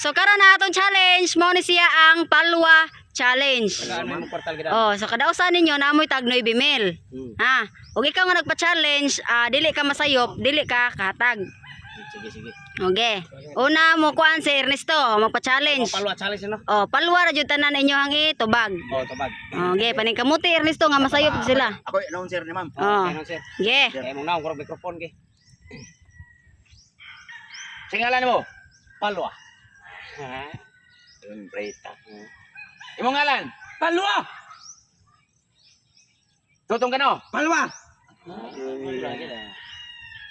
So karon na atong challenge mo ni siya ang palwa challenge. Oh, so kada usa ninyo naamoy tag 9 mil. Ha? Ug ikaw nga nagpa-challenge, dili ka masayop, dili ka katag. Sige. Okay. Una mo kuan si Ernesto, magpa-challenge. Palwa challenge no? Oh, palwa ra jud tanan inyo ang itubag. Tubag. Okay, paning kamuti Ernesto nga masayop jud sila. Ako announcer ni ma'am. Oh. Sir. Okay. Kaya mo na ang microphone gi. Singalan mo. Palwa. Preta. Imong ngalan? Palwa. Tutong ka no? Palwa.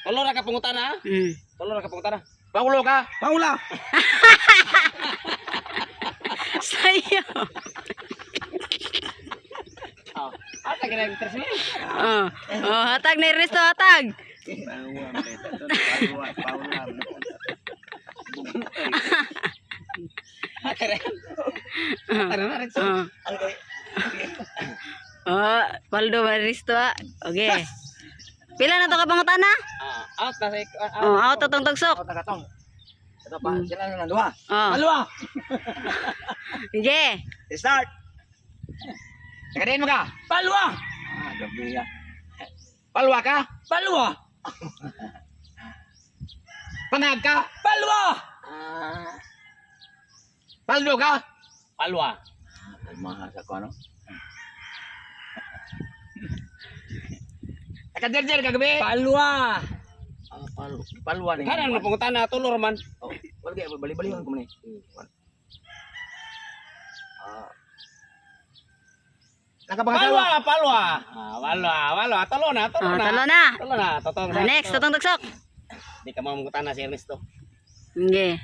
Tolo ra ka pangutana ha? Tolo ra ka pangutana. Paulo ka? Paula. Sayo. Ata ka na interest mo. Oh. Oh, hatag ni Ernesto, hatag. Oh, Paldo Maristo. Okay. Pila na to ka pangutana? Out na Oh, out tong tugsok. Ako tagatong. Ito pa, sila na lang duha. Oh. Palwa. Okay. Start. Nakadiin mo ka? Palwa. Gabi ya. Palwa ka? Palwa. Panag ka? Palwa. Paldo ka? Palwa. Mahal ako ano? Nakadirdir ka gabi? Palwa. Palwa ni. Kanan na pangutana tulo man. Wala kaya bali-bali ko muna. Palwa. Palwa. Talo na. Oh, talo na. Totoo Oh, next, totong tugsok. Di ka mamungutana si Ernesto. Okay.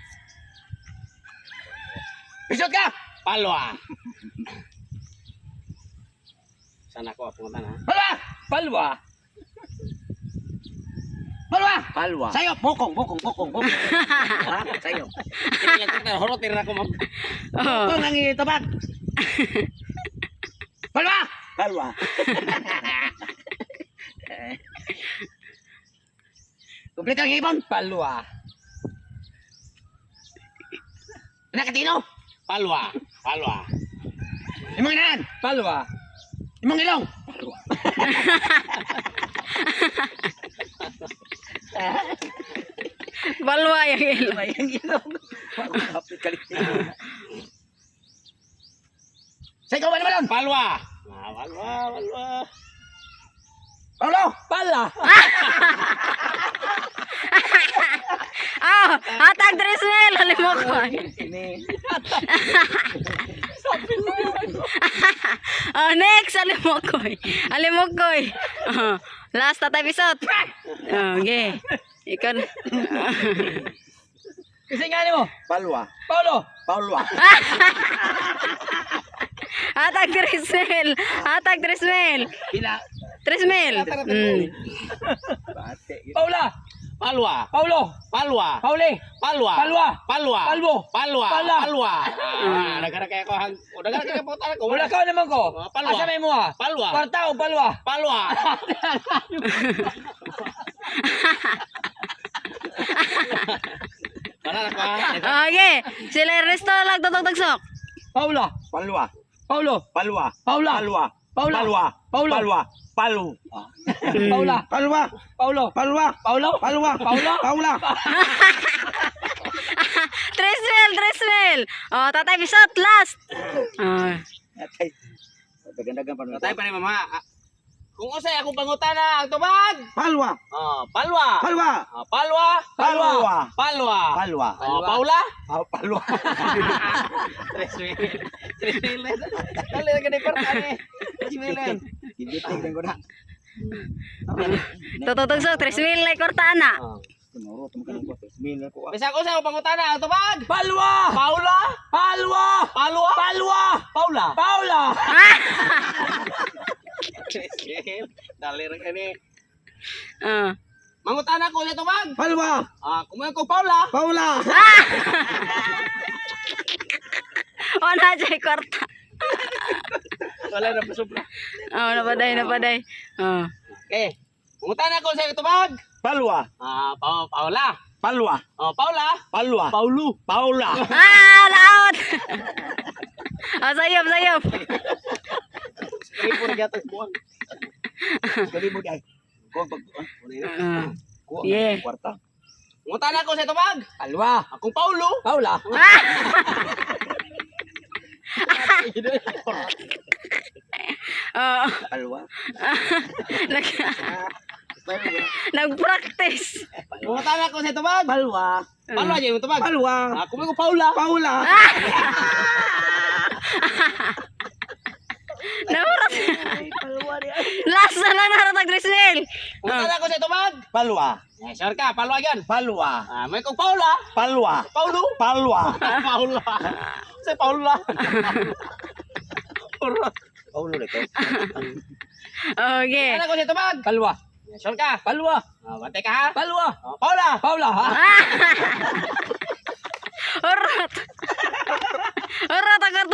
Pisot ka? Palwa. Sana ko pangutana. Palwa! Palwa. Palwa! Palwa. Sayo, bokong. Ha? Sayo. Horot tira ko ma'am. Oh. Ito nang itabat. Palwa! Palwa. Kompleto ang ibon. Palwa. Nakatino. Palwa. Imong inahan. Palwa. Imong ilong. Balwa yung ilo. Ang ilong. Kapit kalit. Sa ikaw ba naman? Palwa. Paulo! Pala. Oh, hatag Trismel, alim mo ko. Oh, next, alim mo ko. Oh, last na episode. Oh, okay. Ikaw. Kasi nga mo. Palwa. Paulo. Paulwa. Hatag Trismel. Pila. Trismel. Paula. Palwa. Paulo. Palwa. Pauli. Palwa. Palwa. Nagara kaya ko hang. Nagara kaya po talaga. Wala ka naman ko. Palwa. Asa may mo ha? Palwa. Kwarta o palwa? Palwa. Para na ko ha. Okay. Sila Ernesto lang totong tugsok. Paula. Palwa. Paulo. Palwa. Paula. Palwa. Paula. Palwa. Paulo. Palwa. Palu. Paula. Palwa. Paulo. Palwa. Paulo. Palwa. Paula. Paula. Trismel. Oh, tatay episode last. Oh. Dagan-dagan pa Tatay pa ni mama. Kung usay akong pangutana ang tubag. Palwa. Palwa. Palwa. Palwa. Palwa. Palwa. Palwa. Paula. Palwa. Tres mil. Dali na ganit parta ni. 3 million. Gibitig ko na. Totong tugsok, Trismel lay kortana. Tinuro tumakan ko. Mil ko. Bisa ko sa pangutana ang tubag. Palwa. Paula. Palwa. Palwa. Palwa. Paula. Paula. Dali rin kani. Mangutana ko ulit tubag. Palwa. Kumain ko Paula. Paula. Oh, na jay korta. Wala na pasubra. Oh, napaday. Oh. Okay. Mangutana ko sa tubag. Palwa. Paula. Palwa. Oh, Paula. Palwa. Paulo. Paula. Laot! Sayop, sayop. Kalibo na gatas buwan. Kalibo ay. Kuha pag kuha Yeah. kwarta. Ngunta na ko sa tubag. Palwa. Akong Paulo. Paula. Oo. Palwa. Nag-practice. Ngunta na ko sa tubag. Palwa. Palwa dyan yung tubag. Palwa. Ako may ko Paula. Paula. Nahurat. Last na lang naratag Grisel. Ngunta na ko sa tubag. Palwa. Eh, sure ka, Palwa yan. Palwa. May kong Paula. Palwa. Paulo. Palwa. Paula. Si Paula. Urot. Paulo dito. Okay. Ngunta na ko sa tubag. Palwa. Sure ka. Palwa. Bante ka ha. Palwa. Paula. Paula. Urat. Urat agad.